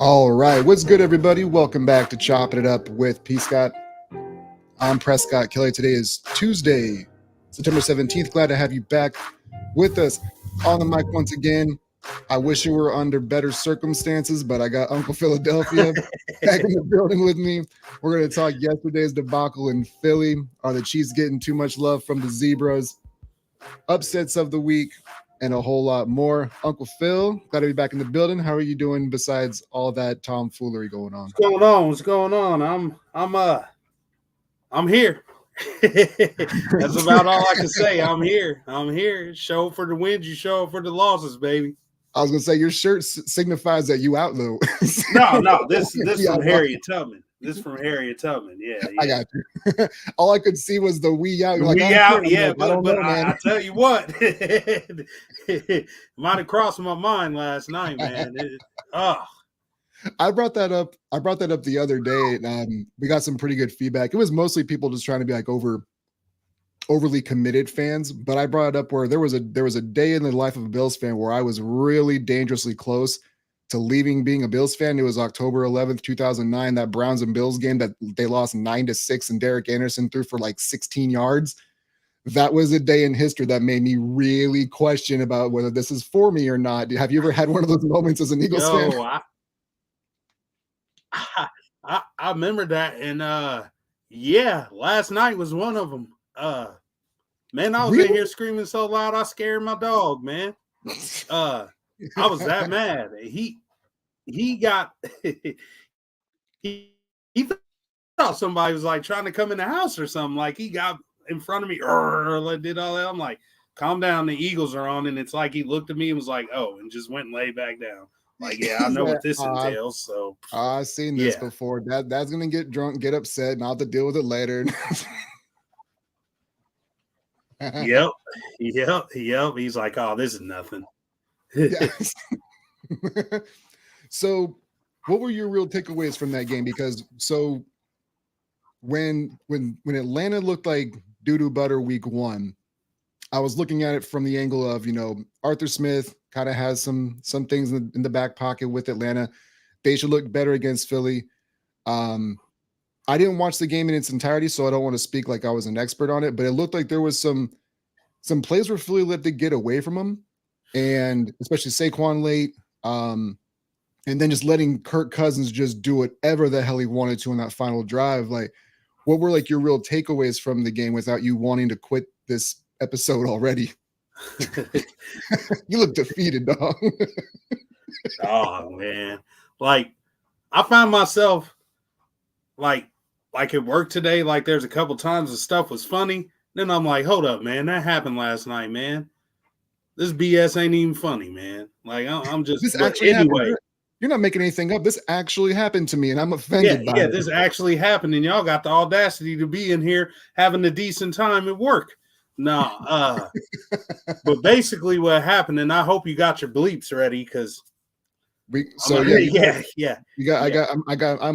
All right. What's good, everybody? Welcome back to Chopping It Up with P. Scott. I'm Prescott Kelly. Today is Tuesday, September 17th. Glad to have you back with us on the mic once again. I wish you were under better circumstances, but I got Uncle Philadelphia back in the building with me. We're going to talk yesterday's debacle in Philly. Are the Chiefs getting too much love from the Zebras? Upsets of the week, and a whole lot more. Uncle Phil, glad to be back in the building. How are you doing besides all that tomfoolery going on? What's going on? What's going on? I'm here. That's about all I can say. I'm here. Show for the wins, you show for the losses, baby. I was gonna say your shirt signifies that you out though. No. This from Harriet Tubman. This from Harriet Tubman. Yeah. I got you. All I could see was the we out. The like, we out, yeah. Like, but I tell you what, it might have crossed my mind last night, man. I brought that up. The other day, and we got some pretty good feedback. It was mostly people just trying to be like overly committed fans, but I brought it up where there was a day in the life of a Bills fan where I was really dangerously close to leaving being a Bills fan. It was October 11th, 2009, that Browns and Bills game that they lost 9-6 and Derek Anderson threw for like 16 yards. That was a day in history that made me really question about whether this is for me or not. Have you ever had one of those moments as an Eagles fan? I remember that, and yeah, last night was one of them. Man, I was in here screaming so loud I scared my dog, man. I was that mad. He got he thought somebody was like trying to come in the house or something. Like he got in front of me, did all that. I'm like, calm down, the Eagles are on, and it's like he looked at me and was like, oh, and just went and laid back down. Like, yeah, I know what this entails. So I've seen this before. Dad's gonna get drunk, get upset, and I'll have to deal with it later. Yep. He's like, oh, this is nothing. So, what were your real takeaways from that game? Because when Atlanta looked like doo-doo butter week 1, I was looking at it from the angle of, Arthur Smith kind of has some things in the back pocket with Atlanta. They should look better against Philly. I didn't watch the game in its entirety, so I don't want to speak like I was an expert on it, but it looked like there was some plays where Philly let it get away from them, and especially Saquon late, and then just letting Kirk Cousins just do whatever the hell he wanted to on that final drive. Like, what were like your real takeaways from the game without you wanting to quit this episode already? You look defeated, dog. Oh man, like I found myself like at work today. Like there's a couple times the stuff was funny. Then I'm like, hold up, man, that happened last night, man. This BS ain't even funny, man. Like I'm just this actually anyway. Happened. You're not making anything up. This actually happened to me, and I'm offended by it. Yeah, this actually happened, and y'all got the audacity to be in here having a decent time at work. No, but basically what happened, and I hope you got your bleeps ready because I'm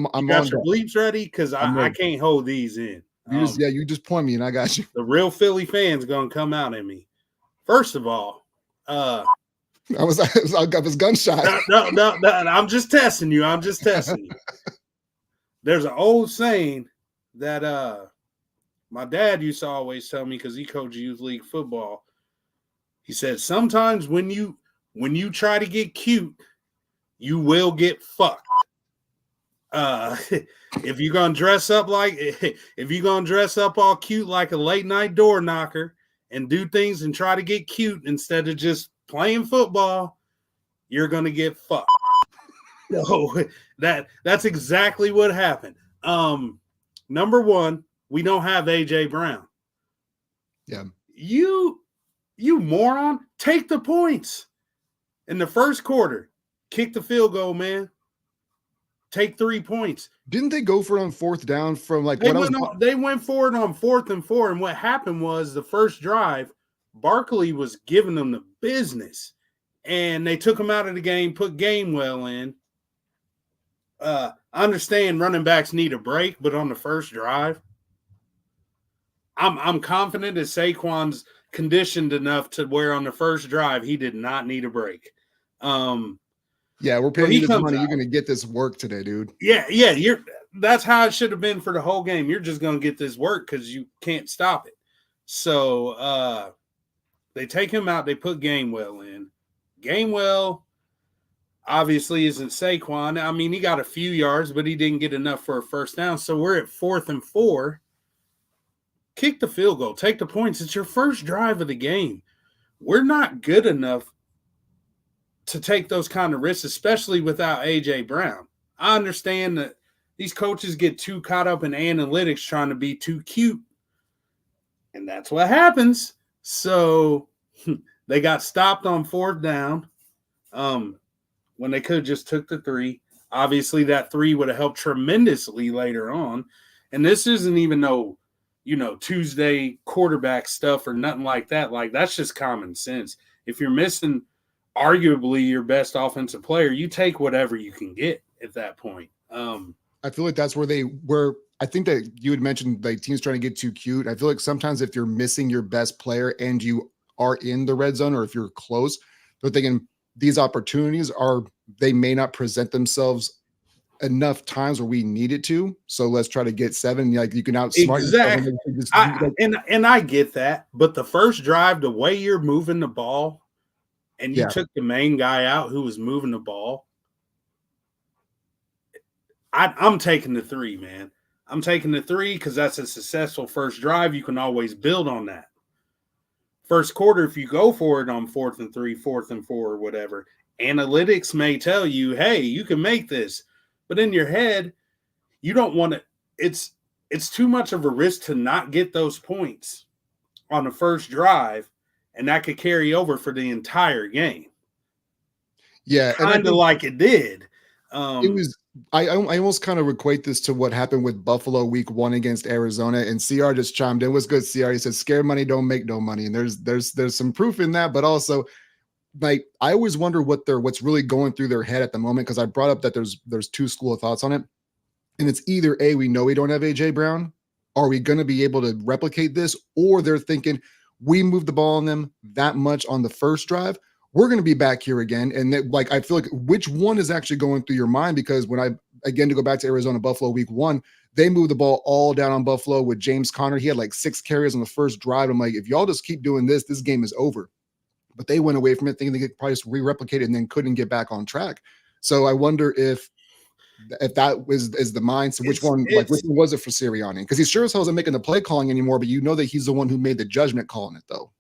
on your bleeps ready because I can't hold these in. You just point me and I got you. The real Philly fans gonna come out at me. First of all, I was gunshot. No, I'm just testing you. There's an old saying that my dad used to always tell me because he coached youth league football. He said, sometimes when you try to get cute, you will get fucked. If you're gonna dress up all cute like a late night door knocker and do things and try to get cute instead of just playing football, you're gonna get fucked. So that's exactly what happened. Number one, we don't have AJ Brown. Yeah. You moron, take the points. In the first quarter, kick the field goal, man. Take 3 points. Didn't they go for it on fourth down from like they went for it on 4th and 4, and what happened was the first drive, Barkley was giving them the business, and they took him out of the game, put Gainwell in. I understand running backs need a break, but on the first drive, I'm confident that Saquon's conditioned enough to where on the first drive he did not need a break. Yeah, we're So paying he you this comes money. out. You're going to get this work today, dude. Yeah. That's how it should have been for the whole game. You're just going to get this work because you can't stop it. So they take him out. They put Gainwell in. Gainwell obviously isn't Saquon. I mean, he got a few yards, but he didn't get enough for a first down. So we're at 4th and 4. Kick the field goal. Take the points. It's your first drive of the game. We're not good enough to take those kind of risks, especially without A.J. Brown. I understand that these coaches get too caught up in analytics trying to be too cute. And that's what happens. So they got stopped on 4th down when they could have just took the 3. Obviously, that 3 would have helped tremendously later on. And this isn't even no, Tuesday quarterback stuff or nothing like that. Like, that's just common sense. If you're missing arguably your best offensive player, you take whatever you can get at that point. I feel like that's where I think that you had mentioned like teams trying to get too cute. I feel like sometimes if you're missing your best player and you are in the red zone, or if you're close, they're thinking these opportunities they may not present themselves enough times where we need it to. So let's try to get 7. Like, you can outsmart exactly. yourself. And I get that, but the first drive, the way you're moving the ball, and you took the main guy out who was moving the ball, I'm taking the 3, man. I'm taking the 3 because that's a successful first drive. You can always build on that. First quarter, if you go for it on 4th and 3, 4th and 4, or whatever, analytics may tell you, hey, you can make this. But in your head, you don't want to – it's too much of a risk to not get those points on the first drive, and that could carry over for the entire game. Yeah. Kind of like it did. It was – I almost kind of equate this to what happened with Buffalo week 1 against Arizona, and CR just chimed in. What's good, CR? He said, scared money don't make no money. And there's some proof in that, but also – like, I always wonder what's really going through their head at the moment, because I brought up that there's 2 school of thoughts on it. And it's either A, we know we don't have AJ Brown. Are we going to be able to replicate this? Or they're thinking we moved the ball on them that much on the first drive, we're going to be back here again. And I feel like which one is actually going through your mind? Because to go back to Arizona Buffalo week 1, they moved the ball all down on Buffalo with James Conner. He had like 6 carries on the first drive. I'm like, if y'all just keep doing this game is over. But they went away from it thinking they could probably just re-replicate it and then couldn't get back on track. So I wonder if that is the mindset. Which one was it for Sirianni? Because he sure as hell isn't making the play calling anymore, but you know that he's the one who made the judgment calling it, though.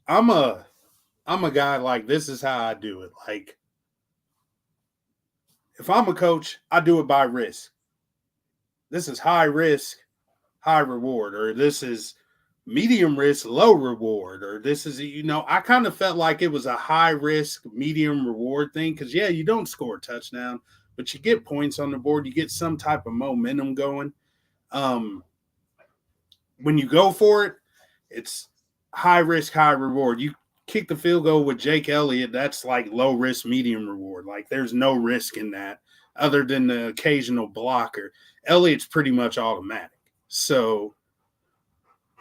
I'm a guy, like, this is how I do it. Like, if I'm a coach, I do it by risk. This is high risk, high reward, or this is medium risk, low reward, or this is, I kind of felt like it was a high risk, medium reward thing. Because, yeah, you don't score a touchdown, but you get points on the board. You get some type of momentum going. When you go for it, it's high risk, high reward. You kick the field goal with Jake Elliott, that's like low risk, medium reward. Like, there's no risk in that other than the occasional blocker. Elliott's pretty much automatic. So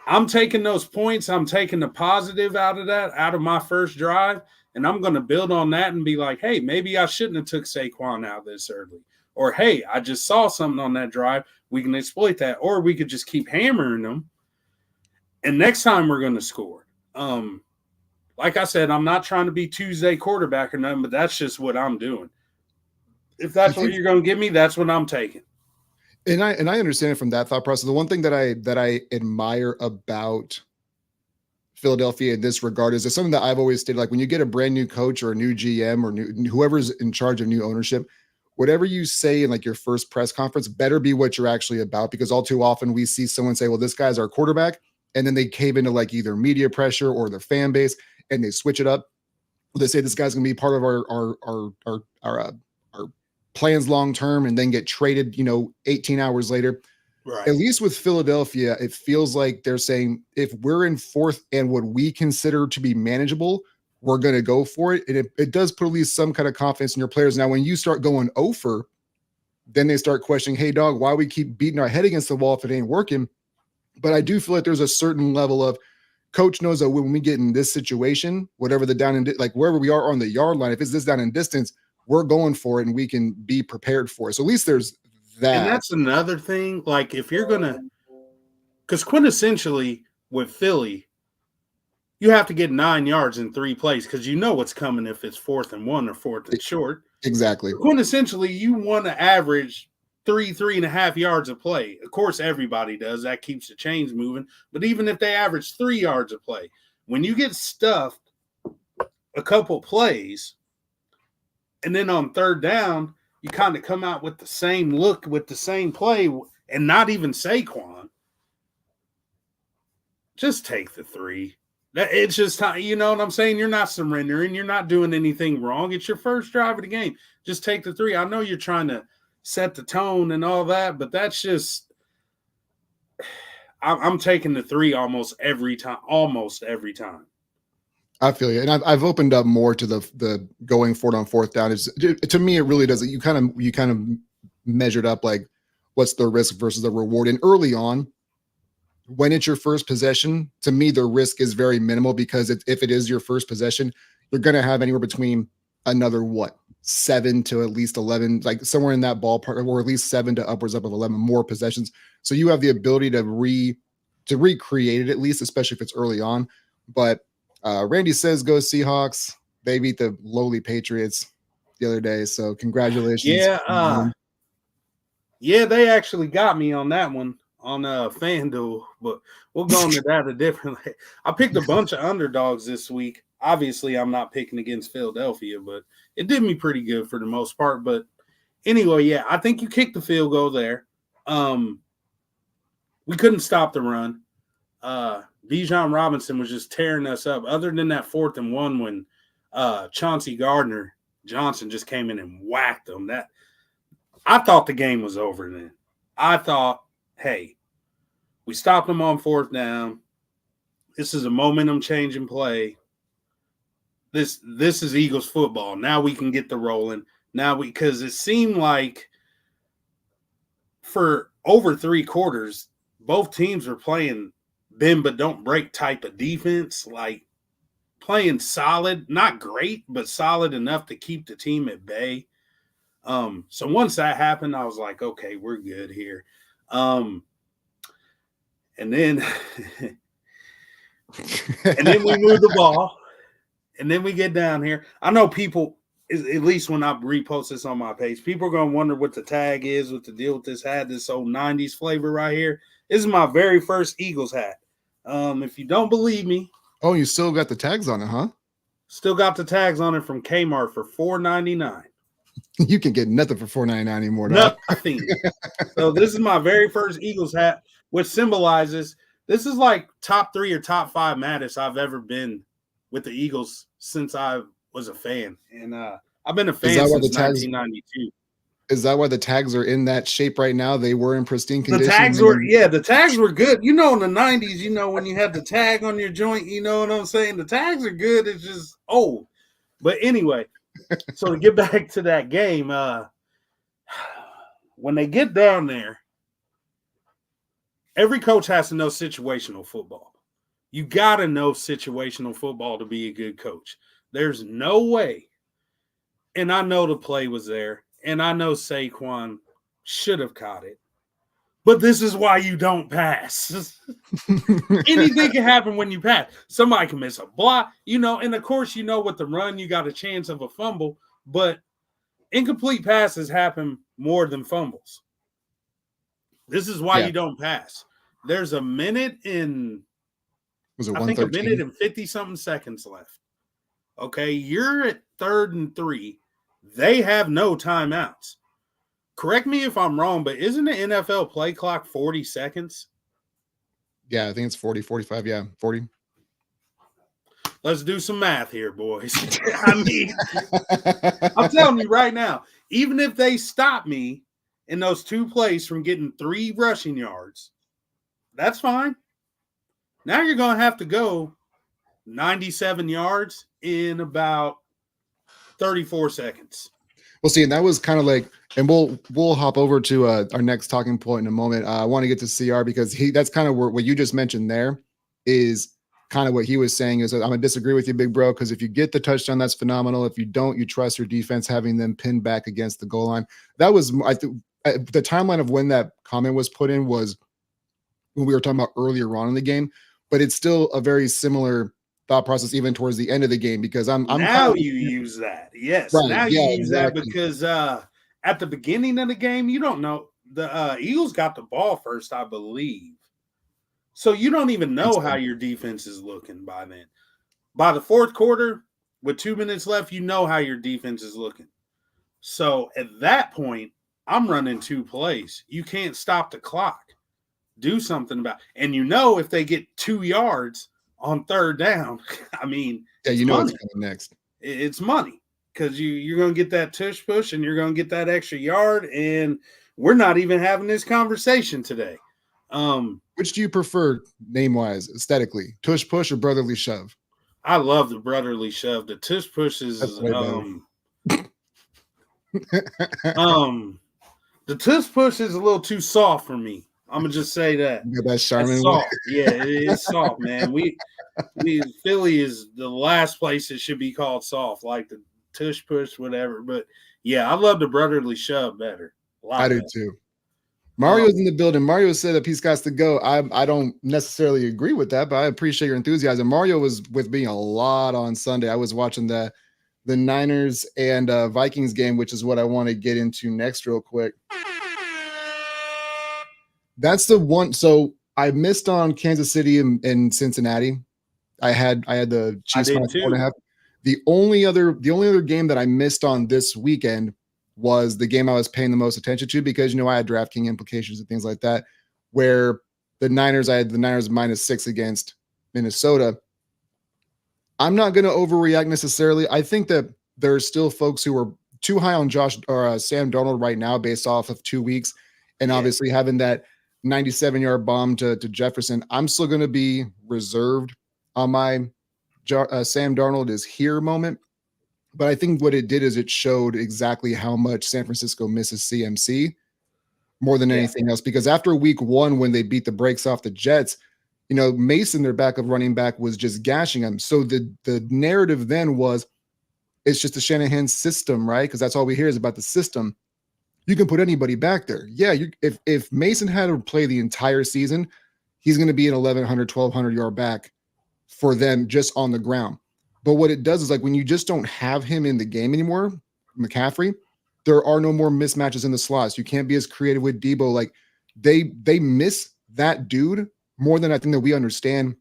I'm taking those points. I'm taking the positive out of that, out of my first drive, and I'm going to build on that and be like, hey, maybe I shouldn't have took Saquon out this early. Or, hey, I just saw something on that drive. We can exploit that. Or we could just keep hammering them, and next time we're going to score. Like I said, I'm not trying to be Tuesday quarterback or nothing, but that's just what I'm doing. If that's what you're going to give me, that's what I'm taking. And I understand it from that thought process. The one thing that I admire about Philadelphia in this regard is something that I've always stated. Like, when you get a brand new coach or a new GM or whoever's in charge of new ownership, whatever you say in like your first press conference better be what you're actually about. Because all too often we see someone say, well, this guy's our quarterback, and then they cave into like either media pressure or their fan base and they switch it up. They say this guy's going to be part of our plans long-term, and then get traded, 18 hours later. Right. At least with Philadelphia, it feels like they're saying, if we're in 4th and what we consider to be manageable, we're going to go for it. And it does put at least some kind of confidence in your players. Now, when you start going over, then they start questioning, hey, dog, why we keep beating our head against the wall if it ain't working? But I do feel like there's a certain level of coach knows that when we get in this situation, whatever the down and like wherever we are on the yard line, if it's this down in distance, we're going for it and we can be prepared for it. So at least there's that. And that's another thing. Like if you're gonna, because quintessentially with Philly, you have to get 9 yards in 3 plays because you know what's coming if it's 4th and 1 or 4th and short. Exactly. Quintessentially, you want to average 3.5 yards a play. Of course, everybody does. That keeps the chains moving. But even if they average 3 yards a play, when you get stuffed a couple plays, and then on 3rd down, you kind of come out with the same look with the same play and not even Saquon, just take the 3. It's just, you know what I'm saying? You're not surrendering. You're not doing anything wrong. It's your first drive of the game. Just take the 3. I know you're trying to set the tone and all that, but that's just – I'm taking the 3 almost every time. I feel you. And I've opened up more to the going for it on 4th down. To me, it really does. You kind of measured up like what's the risk versus the reward. And early on, when it's your first possession, to me, the risk is very minimal because if it is your first possession, you're going to have anywhere between another 7 to at least 11, like somewhere in that ballpark, or at least 7 to upwards up of 11 more possessions. So you have the ability to recreate it at least, especially if it's early on. But Randy says, "Go Seahawks." They beat the lowly Patriots the other day, so congratulations. Yeah, they actually got me on that one on FanDuel, but we'll go into that a different way. I picked a bunch of underdogs this week. Obviously, I'm not picking against Philadelphia, but it did me pretty good for the most part. But anyway, yeah, I think you kicked the field goal there. We couldn't stop the run. Bijan Robinson was just tearing us up. Other than that 4th and 1 when Chauncey Gardner-Johnson just came in and whacked them. That I thought the game was over then. I thought, hey, we stopped them on 4th down. This is a momentum-changing play. This is Eagles football. Now we can get the rolling. Because it seemed like for over 3 quarters, both teams were playing bend but don't break type of defense, like playing solid, not great, but solid enough to keep the team at bay. So once that happened, I was like, okay, we're good here. And then we move the ball, and then we get down here. I know people, at least when I repost this on my page, people are going to wonder what the tag is, what the deal with this hat, this old 90s flavor right here. This is my very first Eagles hat. If you don't believe me. Oh, you still got the tags on it, huh? Still got the tags on it from Kmart for $4.99. You can get nothing for $4.99 anymore. Nothing. So this is my very first Eagles hat, which symbolizes this is like top 3 or top 5 maddest I've ever been with the Eagles since I was a fan. And I've been a fan since 1992. Is that why the tags are in that shape right now? They were in pristine condition. The tags were good. You know, in the 90s, you know, when you had the tag on your joint, you know what I'm saying? The tags are good. It's just old. But anyway, so to get back to that game, when they get down there, every coach has to know situational football. You got to know situational football to be a good coach. There's no way, and I know the play was there, and I know Saquon should have caught it, but this is why you don't pass. Anything can happen when you pass. Somebody can miss a block, you know, and of course, you know, with the run, you got a chance of a fumble, but incomplete passes happen more than fumbles. This is why you don't pass. There's a minute and I think a minute and 50-something seconds left. Okay, you're at 3rd and 3. They have no timeouts. Correct me if I'm wrong, but isn't the NFL play clock 40 seconds? Yeah, I think it's 40, 45. Yeah, 40. Let's do some math here, boys. I mean, I'm telling you right now, even if they stop me in those 2 plays from getting 3 rushing yards, that's fine. Now you're going to have to go 97 yards in about 34 seconds. Well, see, and that was kind of like, and we'll hop over to our next talking point in a moment. I want to get to CR because that's kind of what you just mentioned there is kind of what he was saying is that I'm gonna disagree with you, big bro, because if you get the touchdown, that's phenomenal. If you don't, you trust your defense having them pinned back against the goal line. That was, I think, the timeline of when that comment was put in was when we were talking about earlier on in the game, but it's still a very similar thought process even towards the end of the game, because I'm now you use that. Yes, right. now Yeah, you use that exactly. because at the beginning of the game, you don't know. The Eagles got the ball first, I believe. So you don't even know how your defense is looking by then. By the fourth quarter, with 2 minutes left, you know how your defense is looking. So at that point, I'm running 2 plays. You can't stop the clock. Do something about it. And you know if they get 2 yards on third down, I mean, Yeah, it's you know money. what's coming next. It's money because you're going to get that tush push and you're going to get that extra yard. And we're not even having this conversation today. Which do you prefer name-wise, aesthetically? Tush push or brotherly shove? I love the brotherly shove. The tush push is That's way better. The tush push is a little too soft for me. I'm gonna just say that. You got that Charmin soft. Yeah, it's soft, man. We Philly is the last place it should be called soft, like the tush push, whatever. But yeah, I love the brotherly shove better. I do too. Mario's in the building. Mario said that he's got to go. I don't necessarily agree with that, but I appreciate your enthusiasm. Mario was with me a lot on Sunday. I was watching the Niners and Vikings game, which is what I want to get into next real quick. That's the one. So I missed on Kansas City and Cincinnati. I had the Chiefs minus 4.5. The only other game that I missed on this weekend was the game I was paying the most attention to, because, you know, I had DraftKings implications and things like that, where I had the Niners -6 against Minnesota. I'm not going to overreact necessarily. I think that there are still folks who are too high on Sam Darnold right now based off of 2 weeks, and obviously having that 97-yard bomb to Jefferson. I'm still going to be reserved on my Sam Darnold is here moment. But I think what it did is it showed exactly how much San Francisco misses CMC more than anything else. Because after week 1, when they beat the brakes off the Jets, you know, Mason, their backup running back, was just gashing them. So the narrative then was, it's just the Shanahan system, right? Because that's all we hear is about the system. You can put anybody back there. Yeah, if Mason had to play the entire season, he's going to be an 1,100, 1,200-yard back for them just on the ground. But what it does is, like, when you just don't have him in the game anymore, McCaffrey, there are no more mismatches in the slots. You can't be as creative with Debo. Like, they miss that dude more than I think that we understand.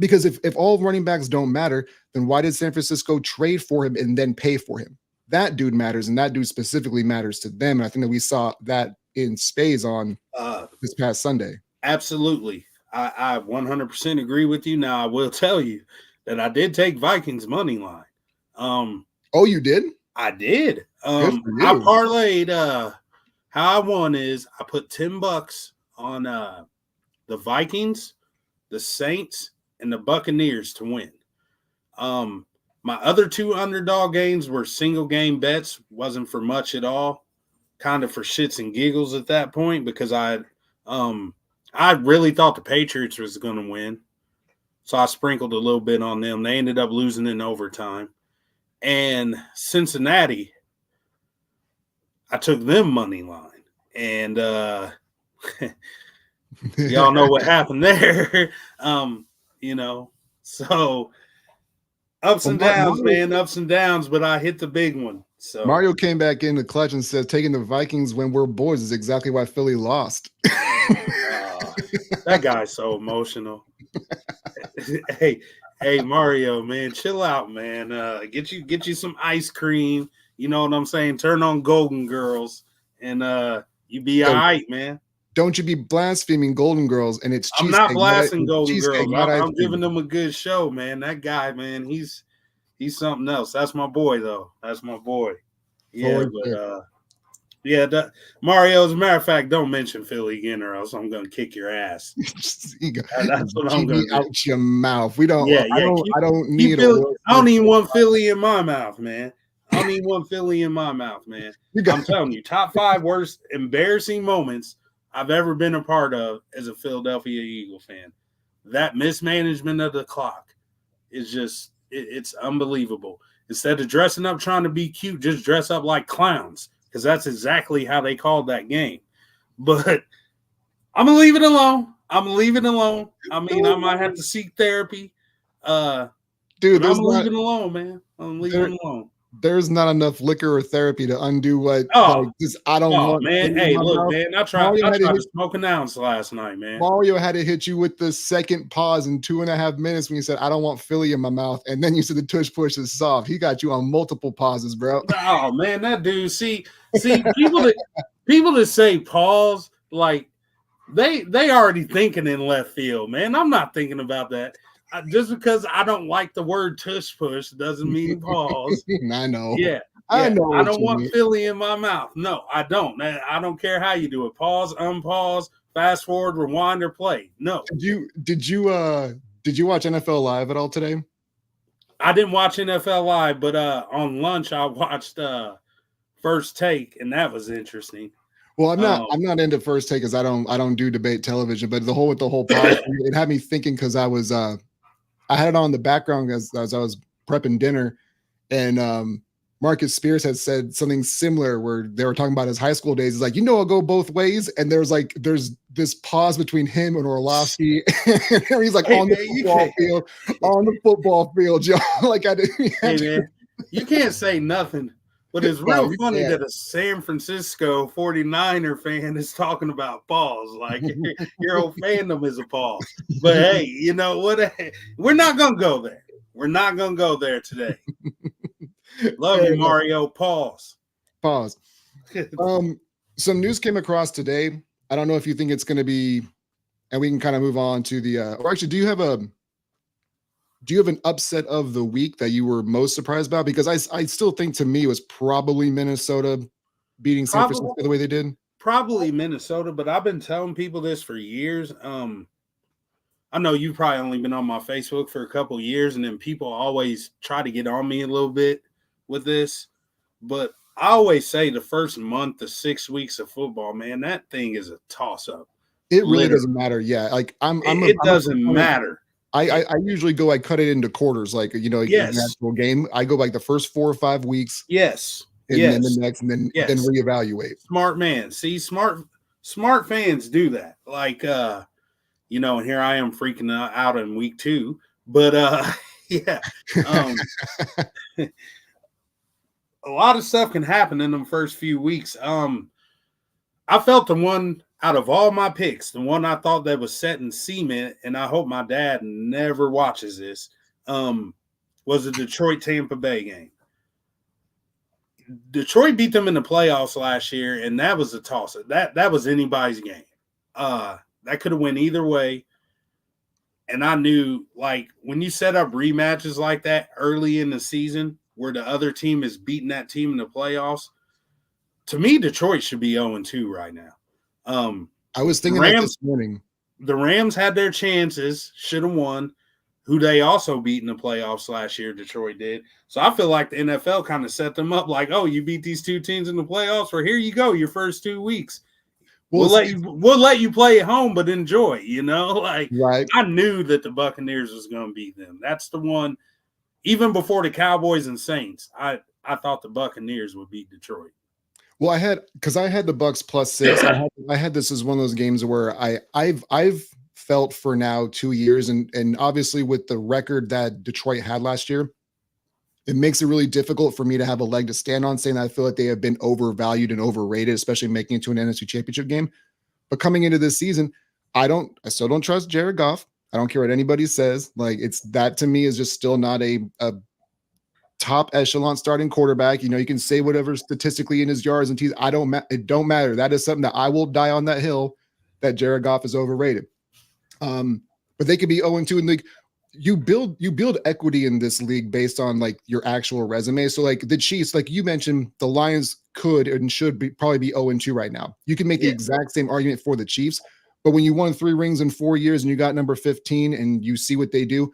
Because if all running backs don't matter, then why did San Francisco trade for him and then pay for him? That dude matters, and that dude specifically matters to them. And I think that we saw that in spades on this past Sunday. Absolutely. I 100% agree with you. Now, I will tell you that I did take Vikings money line. Oh, you did? I did. I parlayed. How I won is I put $10 on the Vikings, the Saints, and the Buccaneers to win. My other 2 underdog games were single game bets. Wasn't for much at all. Kind of for shits and giggles at that point, because I really thought the Patriots was going to win. So I sprinkled a little bit on them. They ended up losing in overtime. And Cincinnati, I took them money line. And y'all know what happened there. You know, so ups and downs, man, ups and downs, but I hit the big one. So Mario came back in the clutch and says taking the Vikings when we're boys is exactly why Philly lost. That guy's so emotional. Hey, Mario, man, chill out, man. Get you some ice cream. You know what I'm saying? Turn on Golden Girls, and you be all right, man. Don't you be blaspheming Golden Girls, and it's I'm not blasting Golden Girls. I'm giving them a good show, man. That guy, man, he's something else. That's my boy, though. That's my boy. Yeah, Mario, as a matter of fact, don't mention Philly again, or else I'm going to kick your ass. That's what I'm going to do. Out your mouth. We don't. Yeah, I don't need. Philly, I don't even want Philly in my mouth, man. I don't even want Philly in my mouth, man. I'm telling you, top 5 worst embarrassing moments I've ever been a part of as a Philadelphia Eagle fan. that mismanagement of the clock is just it's unbelievable. Instead of dressing up trying to be cute, just dress up like clowns, because that's exactly how they called that game. But I'm gonna leave it alone. I mean, I might have to seek therapy. Dude, I'm gonna leave it alone, man. I'm leaving it alone. There's not enough liquor or therapy to undo what. I don't want. Man. Hey, look, mouth. man. I tried to smoke an ounce last night, man. Mario had to hit you with the second pause in 2.5 minutes when you said, "I don't want Philly in my mouth," and then you said the tush push is soft. He got you on multiple pauses, bro. Oh man, that dude. See, people that say pause, like they already thinking in left field, man. I'm not thinking about that. Just because I don't like the word tush push doesn't mean pause. I know. Yeah. I know. I don't want Philly in my mouth. No, I don't. I don't care how you do it. Pause, unpause, fast forward, rewind, or play. No. Did you watch NFL Live at all today? I didn't watch NFL Live, but on lunch I watched First Take, and that was interesting. Well, I'm not into First Take because I don't do debate television, but the whole podcast, it had me thinking because I had it on the background as I was prepping dinner, and Marcus Spears had said something similar where they were talking about his high school days. It's like, I'll go both ways. And there's this pause between him and Orlovsky. And he's like, on the football field, Joe. Like I didn't. Hey, man, you can't say nothing. But it's real funny that a San Francisco 49er fan is talking about pause. Like your whole fandom is a pause. But hey, you know what? We're not going to go there. We're not going to go there today. Love you, Mario. Pause. Some news came across today. I don't know if you think it's going to be, and we can kind of move on to the, or actually, do you have an upset of the week that you were most surprised about? Because I still think to me it was probably Minnesota beating San Francisco the way they did. Probably Minnesota, but I've been telling people this for years. I know you've probably only been on my Facebook for a couple years, and then people always try to get on me a little bit with this. But I always say the first month to 6 weeks of football, man, that thing is a toss-up. It really doesn't matter. Yeah, like it doesn't matter. I usually go, I cut it into quarters, like, an actual game. I go like the first 4 or 5 weeks. Yes. And then the next, and then reevaluate. Smart man. See, smart fans do that. Like, and here I am freaking out in week 2. But, yeah. A lot of stuff can happen in them first few weeks. I felt the one out of all my picks, the one I thought that was set in cement, and I hope my dad never watches this, was the Detroit-Tampa Bay game. Detroit beat them in the playoffs last year, and that was a toss-up. That was anybody's game. That could have went either way. And I knew, like, when you set up rematches like that early in the season where the other team is beating that team in the playoffs, to me, Detroit should be 0-2 right now. I was thinking that this morning. The Rams had their chances, should have won, who they also beat in the playoffs last year, Detroit did. So I feel like the NFL kind of set them up like, oh, you beat these two teams in the playoffs, or here you go, your first 2 weeks. We'll let you play at home, but enjoy, Like, right. I knew that the Buccaneers was going to beat them. That's the one. Even before the Cowboys and Saints, I thought the Buccaneers would beat Detroit. Well, I had the Bucks +6. I had this as one of those games where I've felt for now 2 years, and obviously with the record that Detroit had last year, it makes it really difficult for me to have a leg to stand on, saying that I feel like they have been overvalued and overrated, especially making it to an NFC Championship game. But coming into this season, I still don't trust Jared Goff. I don't care what anybody says. Like, it's that to me is just still not a top echelon starting quarterback. You can say whatever statistically in his yards and T's. It don't matter. That is something that I will die on that hill, that Jared Goff is overrated. But they could be 0-2 in the league. You build equity in this league based on like your actual resume. So like the Chiefs, like you mentioned, the Lions could and should probably be 0-2 right now. You can make the exact same argument for the Chiefs, but when you won 3 rings in 4 years and you got number 15 and you see what they do,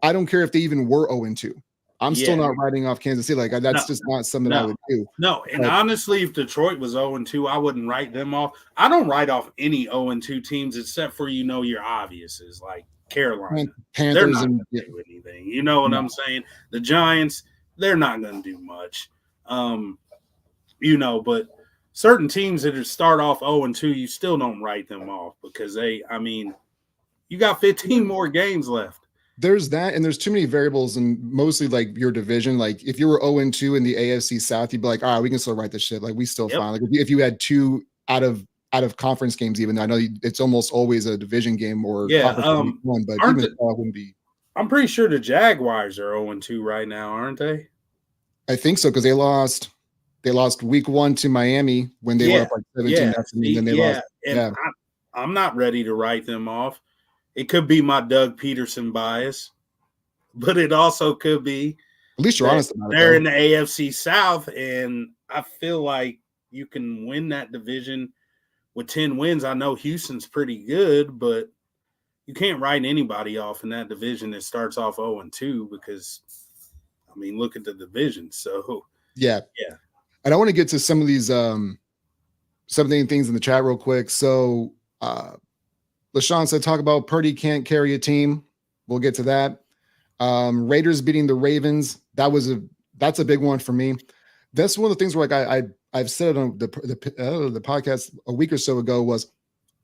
I don't care if they even were 0-2. I'm still not writing off Kansas City. Like that's just not something I would do. No, and honestly, if Detroit was 0-2, I wouldn't write them off. I don't write off any 0-2 teams except for your obviouses like Carolina. They're Panthers not and going to do anything. You know what I'm saying? The Giants, they're not going to do much. But certain teams that start off 0-2, you still don't write them off because you got 15 more games left. There's that, and there's too many variables, and mostly like your division. Like if you were 0-2 in the AFC South, you'd be like, all right, we can still write this shit. Like we still fine. Like if you had 2 out of conference games, even though I know it's almost always a division game or conference one, but even that wouldn't be. I'm pretty sure the Jaguars are 0-2 right now, aren't they? I think so because they lost week 1 to Miami when they were up like 17. And then they lost. And I'm not ready to write them off. It could be my Doug Peterson bias, but it also could be. At least you're honest about it. They're in the AFC South, and I feel like you can win that division with 10 wins. I know Houston's pretty good, but you can't write anybody off in that division that starts off 0-2 because, look at the division. So, yeah. And I want to get to some of these things in the chat real quick. So, LaShawn said, talk about Purdy can't carry a team. We'll get to that. Raiders beating the Ravens. That's a big one for me. That's one of the things where I've said it on the podcast a week or so ago was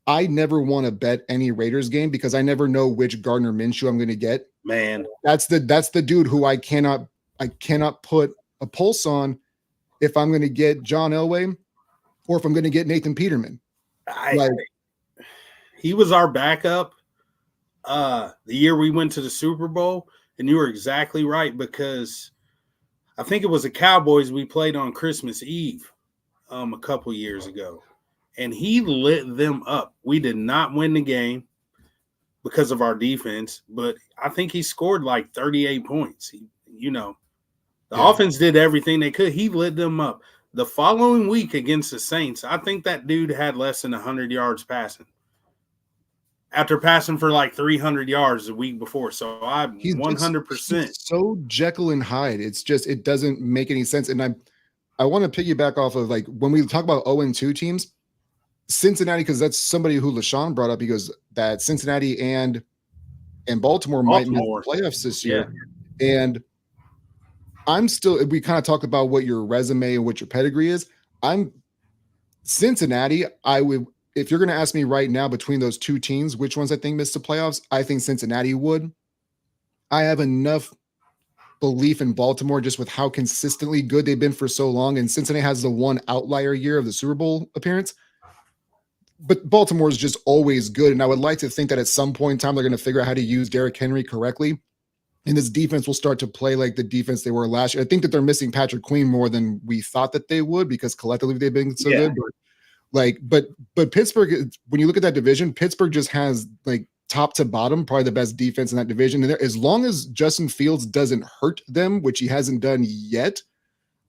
I never want to bet any Raiders game because I never know which Gardner Minshew I'm going to get. Man, that's the dude who I cannot put a pulse on if I'm going to get John Elway or if I'm going to get Nathan Peterman. He was our backup the year we went to the Super Bowl, and you were exactly right because I think it was the Cowboys we played on Christmas Eve a couple years ago, and he lit them up. We did not win the game because of our defense, but I think he scored like 38 points. The offense did everything they could. He lit them up. The following week against the Saints, I think that dude had less than 100 yards passing. After passing for like 300 yards the week before. So I'm 100%. So Jekyll and Hyde. It's just, it doesn't make any sense. And I want to piggyback off of like, when we talk about 0-2 teams, Cincinnati, because that's somebody who LaShawn brought up, because that Cincinnati and Baltimore might miss the playoffs this year. Yeah. And we kind of talked about what your resume and what your pedigree is. Cincinnati, if you're going to ask me right now between those two teams, which ones I think missed the playoffs, I think Cincinnati would. I have enough belief in Baltimore just with how consistently good they've been for so long. And Cincinnati has the one outlier year of the Super Bowl appearance. But Baltimore is just always good. And I would like to think that at some point in time, they're going to figure out how to use Derrick Henry correctly. And this defense will start to play like the defense they were last year. I think that they're missing Patrick Queen more than we thought that they would because collectively they've been so good. But Pittsburgh, when you look at that division, Pittsburgh just has like top to bottom, probably the best defense in that division. And as long as Justin Fields doesn't hurt them, which he hasn't done yet,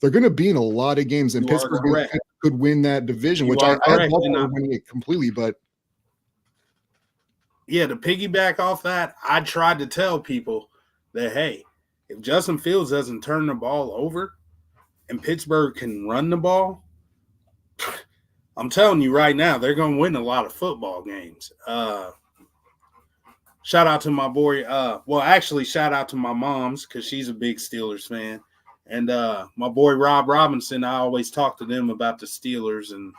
they're going to be in a lot of games. And Pittsburgh could win that division, which I have Baltimore winning it completely. But yeah, to piggyback off that, I tried to tell people that, hey, if Justin Fields doesn't turn the ball over and Pittsburgh can run the ball, I'm telling you right now, they're going to win a lot of football games. Shout out to my boy. Shout out to my mom's because she's a big Steelers fan. And my boy Rob Robinson, I always talk to them about the Steelers. And,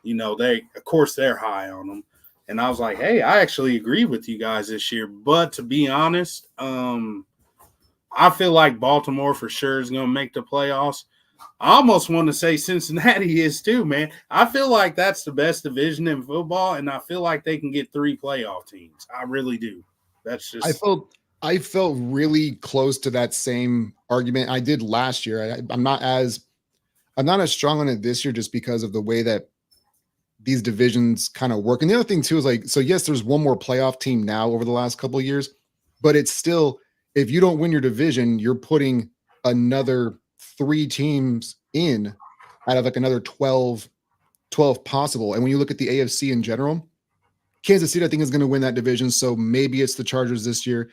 they're high on them. And I was like, hey, I actually agree with you guys this year. But to be honest, I feel like Baltimore for sure is going to make the playoffs. I almost want to say Cincinnati is too, man. I feel like that's the best division in football, and I feel like they can get 3 playoff teams. I really do. That's just I felt really close to that same argument I did last year. I'm not as strong on it this year just because of the way that these divisions kind of work. And the other thing too is yes, there's one more playoff team now over the last couple of years, but it's still, if you don't win your division, you're putting another 3 teams in out of another 12 possible. And when you look at the AFC in general, Kansas City, I think, is going to win that division. So maybe it's the Chargers this year.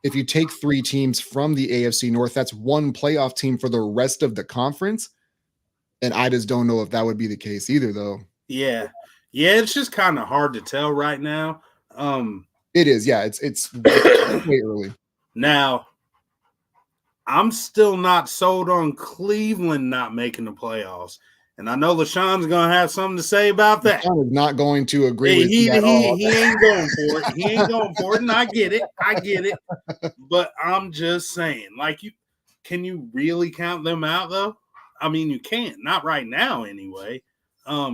If you take 3 teams from the AFC North, that's 1 playoff team for the rest of the conference. And I just don't know if that would be the case either, though. Yeah. Yeah, it's just kind of hard to tell right now. It is, yeah. It's way early. Now, I'm still not sold on Cleveland not making the playoffs. And I know LaShawn's going to have something to say about that. LaShawn is not going to agree with he, me at all. He ain't going for it. He ain't going for it. And I get it. But I'm just saying, like, can you really count them out, though? I mean, you can't. Not right now, anyway. I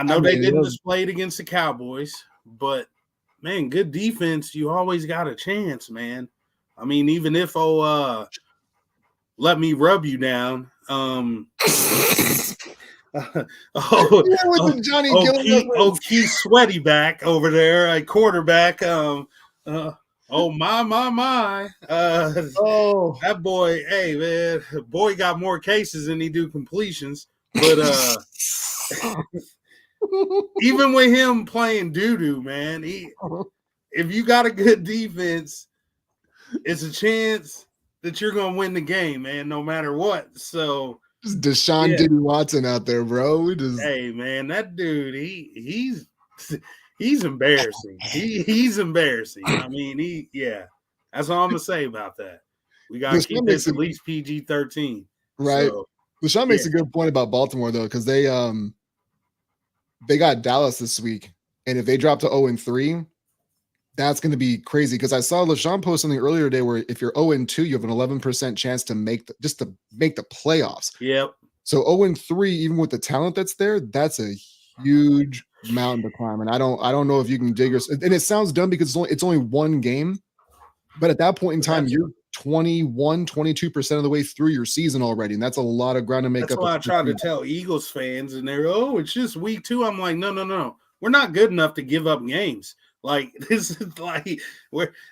know they didn't display it against the Cowboys, but, man, good defense. You always got a chance, man. I mean, even if let me rub you down. Johnny Keith Sweaty back over there, a quarterback. My. That boy, hey man, boy got more cases than he do completions. But even with him playing doo-doo, man, if you got a good defense, it's a chance that you're gonna win the game, man, no matter what. So just Deshaun Diddy Watson out there, bro. Hey man, that dude, he's embarrassing. He's embarrassing. I mean, that's all I'm gonna say about that. We gotta keep this at least PG-13. Right. So, LaShawn makes a good point about Baltimore though, because they got Dallas this week, and if they drop to 0-3, that's going to be crazy. Because I saw LaShawn post something earlier today where if you're 0-2, you have an 11% chance to make the playoffs. Yep. So 0-3, even with the talent that's there, that's a huge mountain to climb. And I don't know if you can dig yourself. And it sounds dumb because it's only one game, but at that point in time, you're 22% of the way through your season already, and that's a lot of ground to make up. That's why I try to tell Eagles fans, and they're, it's just week 2. I'm like, no, we're not good enough to give up games. Like, this is like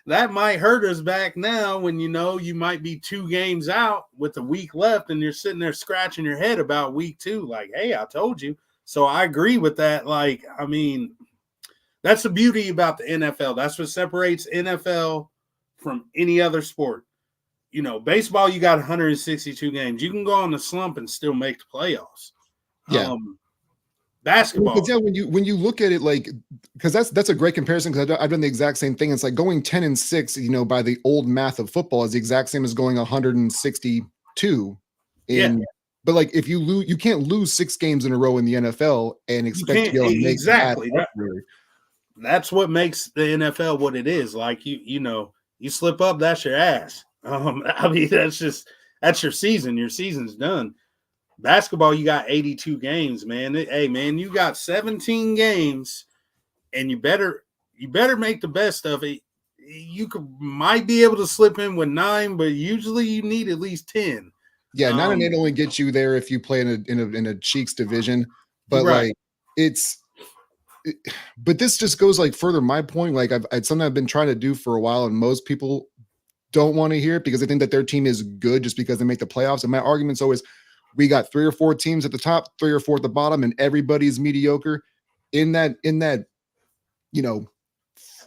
that might hurt us back now when you might be 2 games out with a week left, and you're sitting there scratching your head about week 2. Like, hey, I told you. So I agree with that. Like, I mean, that's the beauty about the NFL. That's what separates NFL from any other sport. Baseball, you got 162 games. You can go on the slump and still make the playoffs. Yeah. Basketball. Yeah, when you look at it, like, because that's a great comparison, because I've done the exact same thing. It's like going 10-6, by the old math of football, is the exact same as going 162. But like, if you lose, you can't lose 6 games in a row in the NFL and expect to be able to make exactly. that really. That's what makes the NFL what it is. Like you slip up, that's your ass. I mean, that's your season. Your season's done. Basketball, you got 82 games, man. Hey, man, you got 17 games, and you better make the best of it. You might be able to slip in with 9, but usually you need at least 10. Yeah, 9 and 8 only gets you there if you play in a Cheeks division. But right. But this just goes like further. My point, like it's something I've been trying to do for a while, and most people don't want to hear it because they think that their team is good just because they make the playoffs. And my argument's always, we got 3 or 4 teams at the top, 3 or 4 at the bottom, and everybody's mediocre in that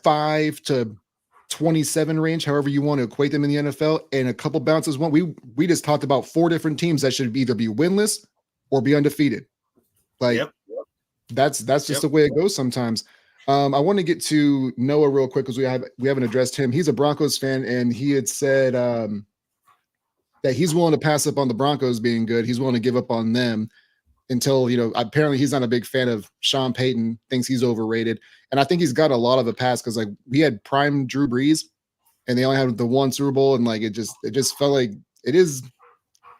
5 to 27 range, however you want to equate them in the NFL, and a couple bounces. We just talked about 4 different teams that should either be winless or be undefeated. Like, that's just the way it goes sometimes. I want to get to Noah real quick because we haven't addressed him. He's a Broncos fan, and he had said that he's willing to pass up on the Broncos being good. He's willing to give up on them until, apparently he's not a big fan of Sean Payton, thinks he's overrated. And I think he's got a lot of a pass because, like, we had prime Drew Brees and they only had the 1 Super Bowl. And like, it just felt like it is.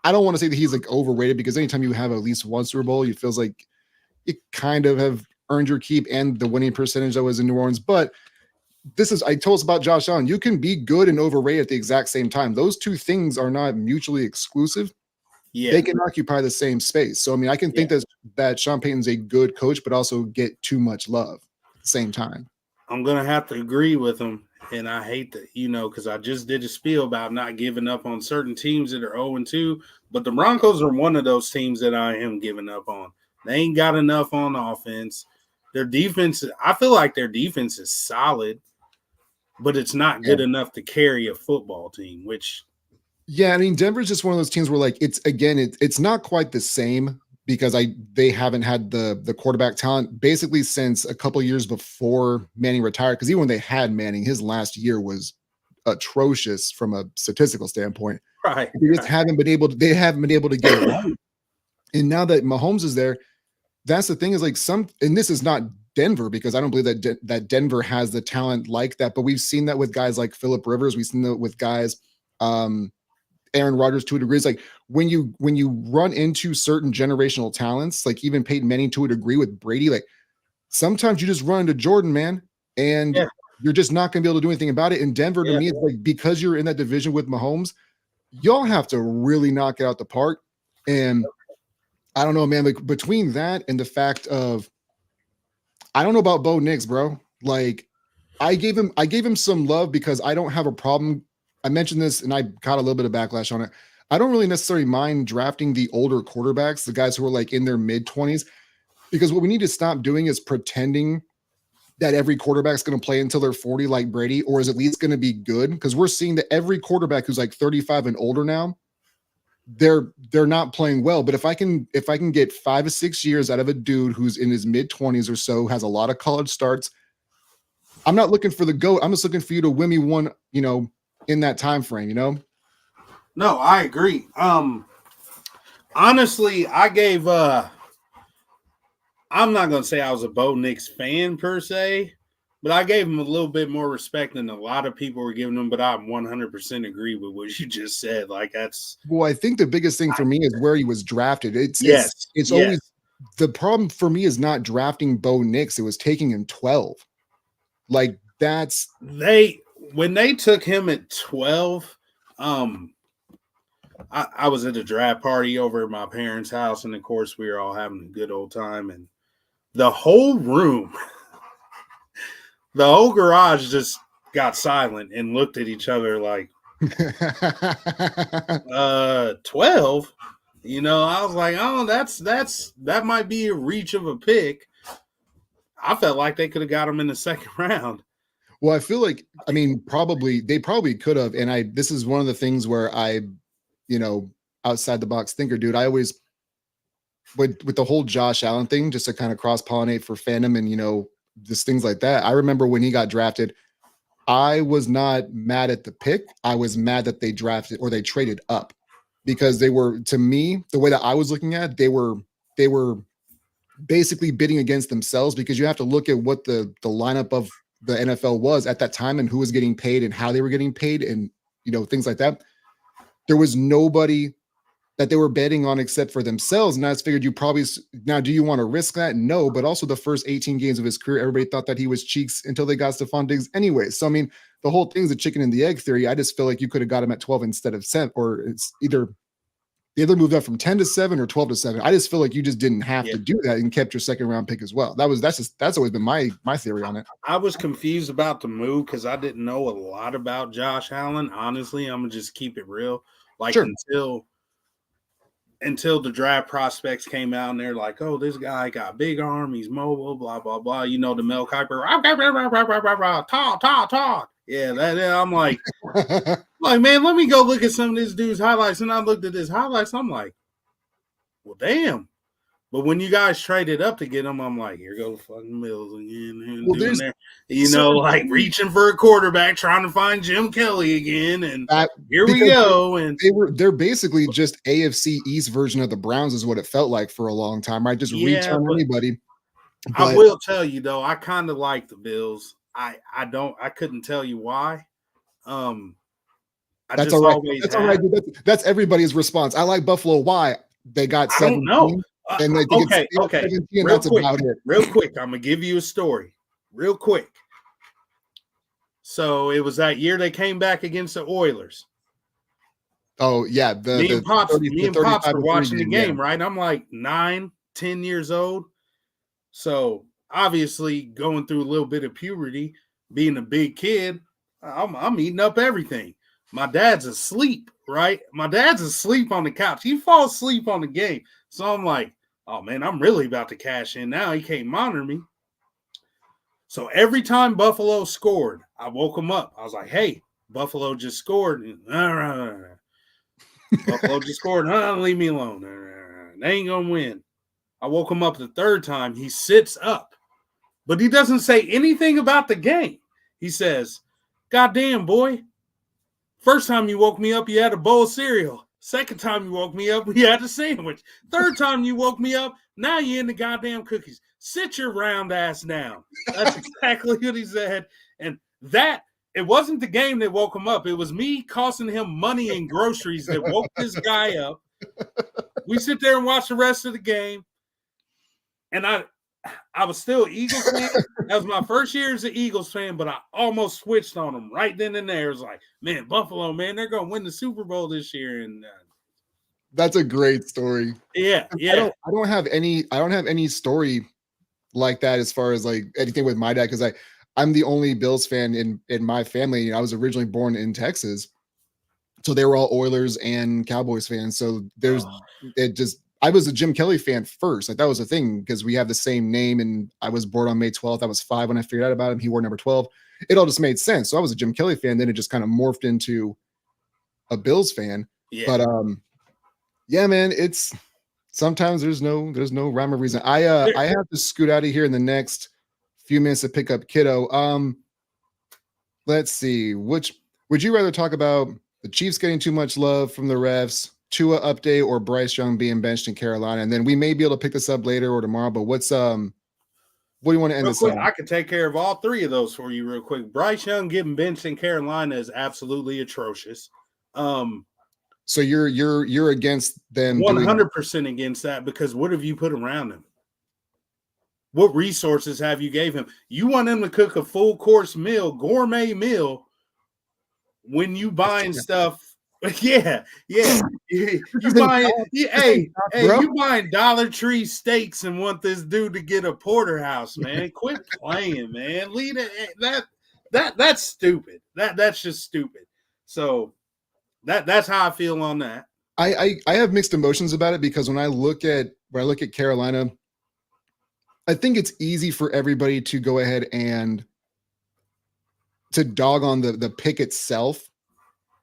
I don't want to say that he's like overrated, because anytime you have at least 1 Super Bowl, it feels like you kind of have earned your keep and the winning percentage that was in New Orleans. But I told us about Josh Allen. You can be good and overrated at the exact same time. Those 2 things are not mutually exclusive. Yeah. They can occupy the same space. So, I mean, I can think that Sean Payton's a good coach, but also get too much love at the same time. I'm going to have to agree with him. And I hate that, because I just did a spiel about not giving up on certain teams that are 0-2. But the Broncos are one of those teams that I am giving up on. They ain't got enough on offense. Their defense, I feel like their defense is solid, but it's not good enough to carry a football team, which. Yeah, I mean, Denver's just one of those teams where, like, it's not quite the same, because they haven't had the quarterback talent basically since a couple years before Manning retired. Because even when they had Manning, his last year was atrocious from a statistical standpoint. Right. They just haven't been able to. They haven't been able to get it right. And now that Mahomes is there, that's the thing is like and this is not Denver because I don't believe that Denver has the talent like that. But we've seen that with guys like Phillip Rivers. We've seen that with guys, Aaron Rodgers to a degree. It's like when you run into certain generational talents, like even Peyton Manning to a degree with Brady, like sometimes you just run into Jordan, man, and you're just not going to be able to do anything about it. In Denver, to me, it's like because you're in that division with Mahomes, y'all have to really knock it out the park. And I don't know, man, like between that and the fact of, I don't know about Bo Nix, bro. Like I gave him some love because I don't have a problem. I mentioned this and I got a little bit of backlash on it. I don't really necessarily mind drafting the older quarterbacks, the guys who are like in their mid-20s, because what we need to stop doing is pretending that every quarterback's going to play until they're 40 like Brady, or is at least going to be good. Because we're seeing that every quarterback who's like 35 and older now, they're not playing well. But if I can get 5 or 6 years out of a dude who's in his mid-20s or so, has a lot of college starts, I'm not looking for the GOAT. I'm just looking for you to win me one, in that time frame, No, I agree. Honestly, I gave I'm not going to say I was a Bo Nix fan per se, but I gave him a little bit more respect than a lot of people were giving him. But I 100% agree with what you just said. Like that's. Well, I think the biggest thing for me is where he was drafted. It's always the problem for me is not drafting Bo Nix. It was taking him 12. Like that's when they took him at 12. I was at a draft party over at my parents' house, and of course, we were all having a good old time. And the whole room, the whole garage just got silent and looked at each other like, 12? I was like, oh, that might be a reach of a pick. I felt like they could have got him in the second round. Well, I feel like, they probably could have. And this is one of the things where outside the box thinker, dude. I always with the whole Josh Allen thing, just to kind of cross pollinate for fandom and just things like that. I remember when he got drafted, I was not mad at the pick. I was mad that they drafted or they traded up because they were, to me, the way that I was looking at it, they were basically bidding against themselves because you have to look at what the lineup of the NFL was at that time and who was getting paid and how they were getting paid and things like that. There was nobody that they were betting on except for themselves. And I just figured now, do you want to risk that? No, but also the first 18 games of his career, everybody thought that he was cheeks until they got Stephon Diggs anyway. So, the whole thing's a chicken and the egg theory. I just feel like you could have got him at 12 instead of 7, or it's either they either moved up from 10 to 7 or 12 to 7. I just feel like you just didn't have to do that and kept your second round pick as well. That's always been my theory on it. I was confused about the move because I didn't know a lot about Josh Allen. Honestly, I'm gonna just keep it real. Like until the draft prospects came out and they're like, oh, this guy got big arm, he's mobile, blah, blah, blah. The Mel Kiper, talk. Yeah, I'm like, man, let me go look at some of this dude's highlights. And I looked at his highlights. I'm like, well, damn. But when you guys traded up to get him, I'm like, here goes fucking Mills again. And reaching for a quarterback, trying to find Jim Kelly again. And here we go. And they're basically just AFC East version of the Browns is what it felt like for a long time, right? Just reach on anybody. I will tell you though, I kind of like the Bills. I couldn't tell you why. That's all right. That's all right. That's everybody's response. I like Buffalo. Why? They got 17. I don't know. And I think it's 17, that's about it. Real quick, I'm gonna give you a story. Real quick. So it was that year they came back against the Oilers. Oh yeah, me and Pops were watching the game, right? I'm like 9, 10 years old. So obviously going through a little bit of puberty, being a big kid, I'm eating up everything. My dad's asleep, right? My dad's asleep on the couch. He falls asleep on the game. So I'm like, oh, man, I'm really about to cash in now. He can't monitor me. So every time Buffalo scored, I woke him up. I was like, hey, Buffalo just scored. Buffalo just scored. Leave me alone. They ain't going to win. I woke him up the third time. He sits up, but he doesn't say anything about the game. He says, "Goddamn, boy. First time you woke me up, you had a bowl of cereal. Second time you woke me up, we had a sandwich. Third time you woke me up, now you're in the goddamn cookies. Sit your round ass down." That's exactly what he said. And that, it wasn't the game that woke him up. It was me costing him money and groceries that woke this guy up. We sit there and watch the rest of the game. And I was still Eagles fan. That was my first year as an Eagles fan, but I almost switched on them right then and there. It was like, man, Buffalo, man, they're going to win the Super Bowl this year. And that's a great story. Yeah. I don't have any story like that as far as like anything with my dad, because I'm the only Bills fan in my family. I was originally born in Texas, so they were all Oilers and Cowboys fans. So I was a Jim Kelly fan first. Like that was the thing, because we have the same name, and I was born on May 12th. I was 5 when I figured out about him. He wore number 12. It all just made sense. So I was a Jim Kelly fan. Then it just kind of morphed into a Bills fan. Yeah. But yeah, man, it's sometimes there's no rhyme or reason. I have to scoot out of here in the next few minutes to pick up kiddo. Let's see. Which would you rather talk about? The Chiefs getting too much love from the refs, Tua update, or Bryce Young being benched in Carolina? And then we may be able to pick this up later or tomorrow. But what do you want to end this on? I can take care of all three of those for you real quick. Bryce Young getting benched in Carolina is absolutely atrocious. So you're against them? 100% against that, because what have you put around him? What resources have you gave him? You want him to cook a full course meal, gourmet meal, when you buying stuff. Yeah. You buying Dollar Tree steaks and want this dude to get a porterhouse, man. Quit playing, man. Lead it. That's stupid. That's just stupid. So that's how I feel on that. I have mixed emotions about it, because when I look at Carolina, I think it's easy for everybody to go ahead and to dog on the pick itself,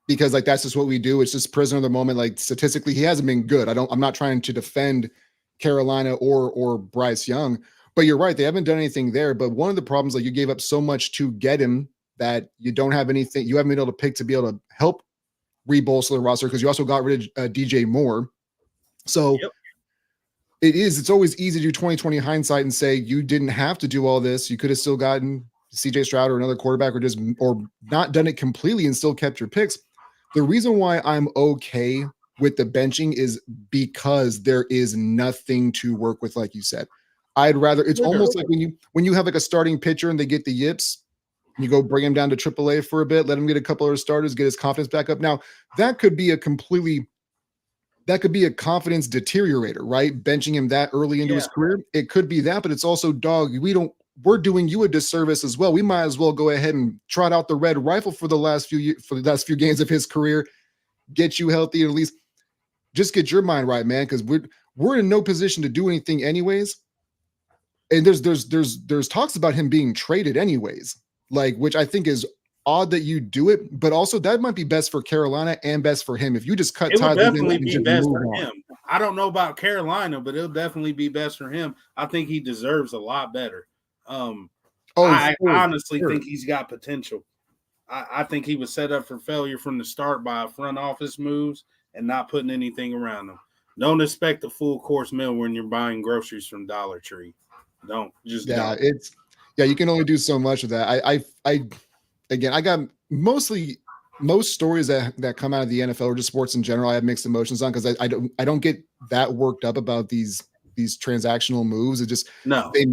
because like that's just what we do. It's just prisoner of the moment. Like statistically, he hasn't been good. I'm not trying to defend Carolina or Bryce Young, but you're right, they haven't done anything there. But one of the problems, like, you gave up so much to get him that you don't have anything. You haven't been able to pick to be able to help rebolster the roster, because you also got rid of DJ Moore. So yep. It's always easy to do 2020 hindsight and say you didn't have to do all this. You could have still gotten CJ Stroud or another quarterback, or not done it completely and still kept your picks. The reason why I'm okay with the benching is because there is nothing to work with, like you said. I'd rather, it's almost like when you have like a starting pitcher and they get the yips, you go bring him down to AAA for a bit, let him get a couple of starters, get his confidence back up. Now, that could be a confidence deteriorator, right? Benching him that early into his career. It could be that, but it's also, dog, we're doing you a disservice as well. We might as well go ahead and trot out the red rifle for the last few games of his career, get you healthy, and at least just get your mind right, man, because we're in no position to do anything anyways. And there's talks about him being traded anyways, like, which I think is odd that you do it, but also that might be best for Carolina and best for him if you just cut ties. It would definitely be best for him. I don't know about Carolina, but it'll definitely be best for him. I think he deserves a lot better. I honestly think he's got potential. I think he was set up for failure from the start by front office moves and not putting anything around him. Don't expect a full course meal when you're buying groceries from Dollar Tree. Don't. You can only do so much of that. I got most stories that come out of the NFL or just sports in general, I have mixed emotions on, because I don't get that worked up about these transactional moves. It just,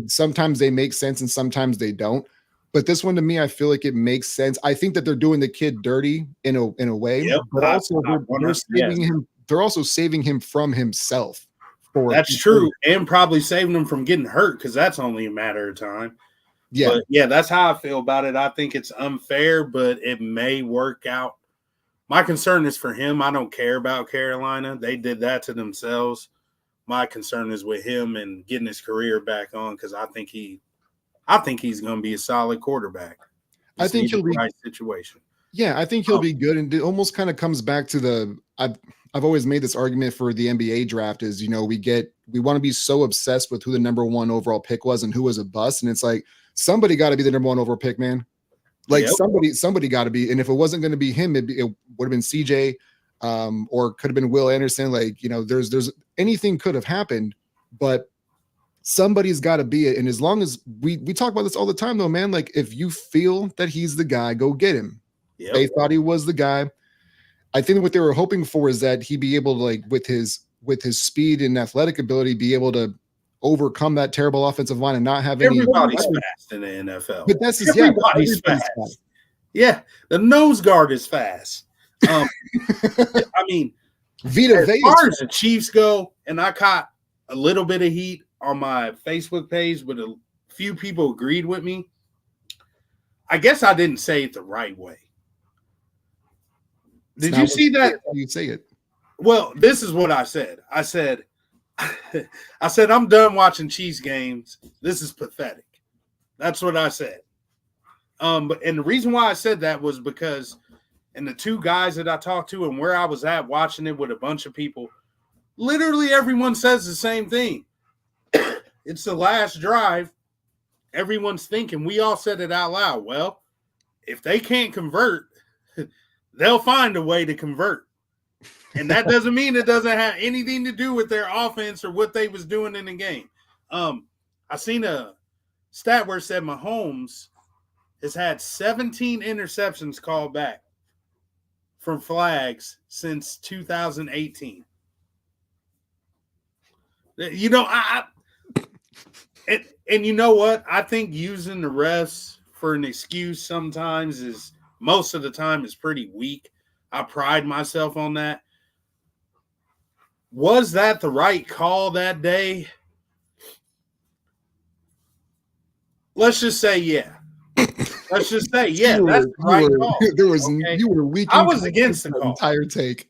sometimes they make sense and sometimes they don't. But this one, to me, I feel like it makes sense. I think that they're doing the kid dirty in a way, but also they're also saving him from himself. That's true, and probably saving him from getting hurt, because that's only a matter of time. Yeah. But yeah, that's how I feel about it. I think it's unfair, but it may work out. My concern is for him. I don't care about Carolina. They did that to themselves. My concern is with him and getting his career back on, because I think he's going to be a solid quarterback. I think he'll be right situation. Yeah, I think he'll be good, and it almost kind of comes back to I've always made this argument for the NBA draft is, we want to be so obsessed with who the number one overall pick was and who was a bust. And it's like, somebody got to be the number one overall pick, man. Like somebody got to be. And if it wasn't going to be him, it would have been CJ, or could have been Will Anderson. Like, there's anything could have happened, but somebody's got to be it. And as long as we talk about this all the time though, man, like if you feel that he's the guy, go get him. Yep. They thought he was the guy. I think what they were hoping for is that he'd be able to, like, with his speed and athletic ability, be able to overcome that terrible offensive line and not have everybody's fast in the NFL. But that's just, everybody's fast. Yeah, the nose guard is fast. I mean, Vita Vea. As far as the Chiefs go, and I caught a little bit of heat on my Facebook page, but a few people agreed with me. I guess I didn't say it the right way. Did you see that? You say it. Well, this is what I said. I said, I'm done watching Chiefs games. This is pathetic. That's what I said. And the reason why I said that was because, and the two guys that I talked to and where I was at watching it with a bunch of people, literally everyone says the same thing. It's the last drive. Everyone's thinking. We all said it out loud. Well, if they can't convert, they'll find a way to convert. And that doesn't mean it doesn't have anything to do with their offense or what they was doing in the game. I seen a stat where it said Mahomes has had 17 interceptions called back from flags since 2018. And you know what? I think using the refs for an excuse sometimes is most of the time is pretty weak. I pride myself on that. Was that the right call that day? Let's just say yeah. Let's just say yeah. That's the right call. You were weak. I was against the call. Entire take.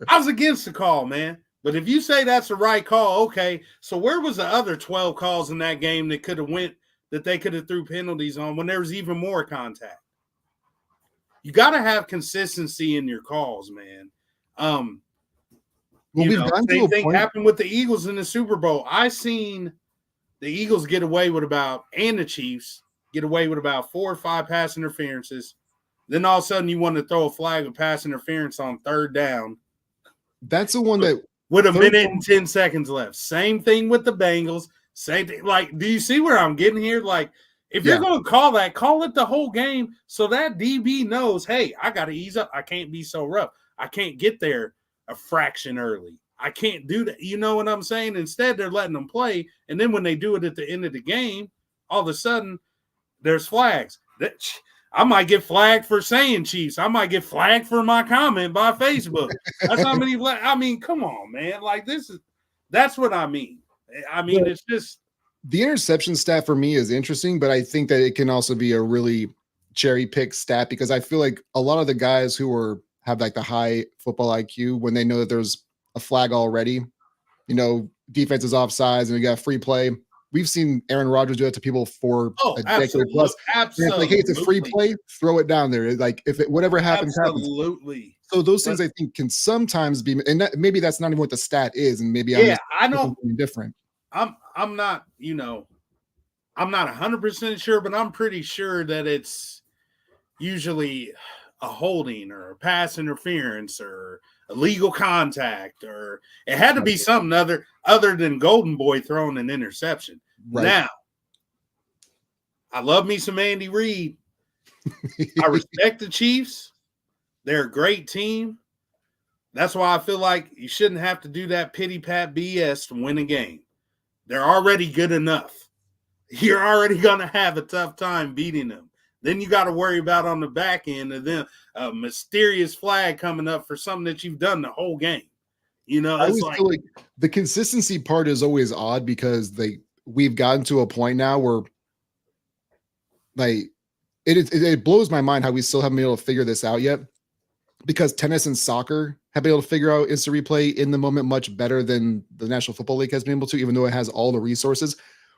I was against the call, man. But if you say that's the right call, okay. So where was the other 12 calls in that game that they could have threw penalties on when there was even more contact? You got to have consistency in your calls, man. Same thing happened with the Eagles in the Super Bowl. I seen the Eagles get away with and the Chiefs get away with about 4 or 5 pass interferences. Then all of a sudden you want to throw a flag of pass interference on third down. That's the one that with a minute and 10 seconds left. Same thing with the Bengals. Same thing. Like, do you see where I'm getting here? Like, if you're going to call it the whole game so that DB knows, hey, I got to ease up. I can't be so rough. I can't get there a fraction early. I can't do that. You know what I'm saying? Instead, they're letting them play. And then when they do it at the end of the game, all of a sudden, there's flags. I might get flagged for saying Chiefs. I might get flagged for my comment by Facebook. That's how many. I mean, come on, man. Like, that's what I mean. I mean, it's just. The interception stat for me is interesting, but I think that it can also be a really cherry pick stat because I feel like a lot of the guys who have like the high football IQ, when they know that there's a flag already, defense is offsides and we got free play. We've seen Aaron Rodgers do that to people for a decade plus. Absolutely. It's like, hey, it's a free play, throw it down there. It's like whatever happens, absolutely. Happens. So those things I think can sometimes be, and maybe that's not even what the stat is, and maybe I know different. I'm not, I'm not 100% sure, but I'm pretty sure that it's usually a holding or a pass interference or illegal contact, or it had to be something other than Golden Boy throwing an interception. Right. Now, I love me some Andy Reid. I respect the Chiefs. They're a great team. That's why I feel like you shouldn't have to do that pity-pat BS to win a game. They're already good enough. You're already going to have a tough time beating them. Then you got to worry about on the back end of them a mysterious flag coming up for something that you've done the whole game. I always feel like the consistency part is always odd because we've gotten to a point now where like it blows my mind how we still haven't been able to figure this out yet, because tennis and soccer have been able to figure out instant replay in the moment much better than the National Football League has been able to, even though it has all the resources.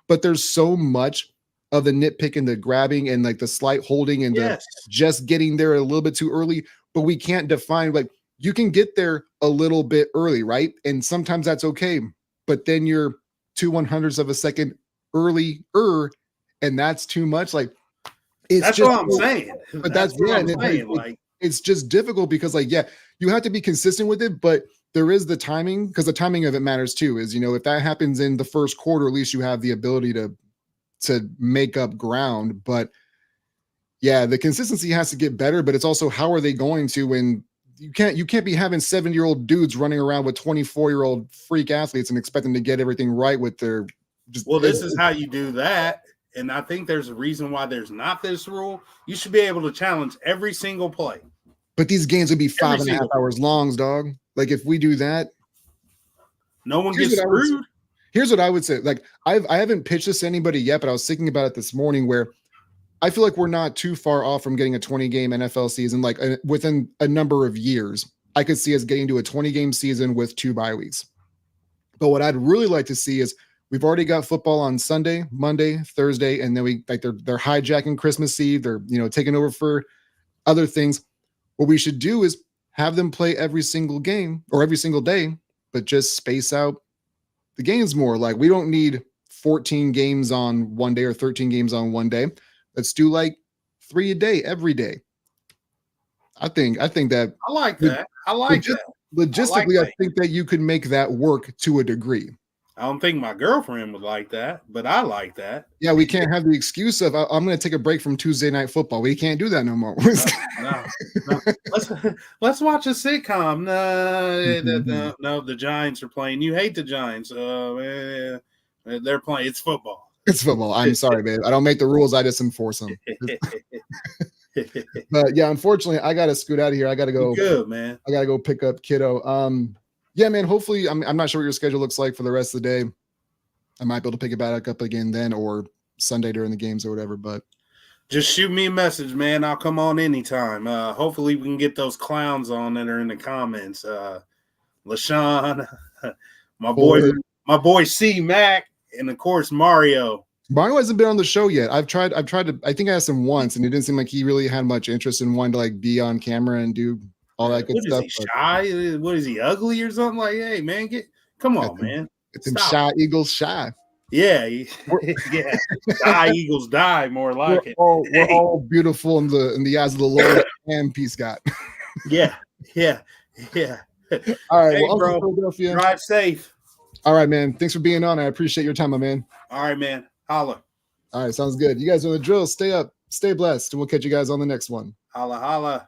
But there's so much of the nitpick and the grabbing and like the slight holding and the just getting there a little bit too early, but we can't define, like, you can get there a little bit early, right? And sometimes that's okay. But then you're 2/100ths of a second earlier, and that's too much. Like That's what I'm saying. But That's what I'm saying. like it's just difficult because like you have to be consistent with it, but there is the timing, because the timing of it matters too. Is if that happens in the first quarter, at least you have the ability to make up ground. But yeah, the consistency has to get better, but it's also how are they going to when you can't be having 7-year-old dudes running around with 24-year-old freak athletes and expect them to get everything right with their just. Well, this is how you do that. And I think there's a reason why there's not this rule. You should be able to challenge every single play. But these games would be 5.5 hours long, dog. Like if we do that, no one gets screwed. Here's what I would say. Like I haven't pitched this to anybody yet, but I was thinking about it this morning where I feel like we're not too far off from getting a 20-game NFL season. Like within a number of years, I could see us getting to a 20-game season with 2 bye weeks. But what I'd really like to see is we've already got football on Sunday, Monday, Thursday, and then they're hijacking Christmas Eve. They're taking over for other things. What we should do is have them play every single game or every single day, but just space out the games more. Like we don't need 14 games on one day or 13 games on one day. Let's do like 3 a day every day. I think that I like that. I like that. Logistically, I think that you could make that work to a degree. I don't think my girlfriend would like that, but I like that. Yeah, we can't have the excuse of I'm going to take a break from Tuesday night football. We can't do that no more. No. Let's watch a sitcom. No, the Giants are playing. You hate the Giants. They're playing. It's football. It's football. I'm sorry, babe. I don't make the rules. I just enforce them. But yeah, unfortunately, I got to scoot out of here. I got to go. Good, man. I got to go pick up kiddo. Yeah, man, hopefully, I'm not sure what your schedule looks like for the rest of the day. I might be able to pick it back up again then or Sunday during the games or whatever, but. Just shoot me a message, man. I'll come on anytime. Hopefully we can get those clowns on that are in the comments. LaShawn, my boy C Mac, and of course Mario. Mario hasn't been on the show yet. I've tried to, I think I asked him once and it didn't seem like he really had much interest in wanting to like be on camera and do all that good stuff. Is he shy? What is he, ugly or something? Like, hey man, come on, man. It's in Shy Eagles shy. Yeah, yeah. Die Eagles die, more like it. We're all beautiful in the eyes of the Lord and peace God. Yeah. All right, hey, bro, drive safe. All right, man. Thanks for being on. I appreciate your time, my man. All right, man. Holla. All right, sounds good. You guys know the drill. Stay up, stay blessed, and we'll catch you guys on the next one. Holla, holla.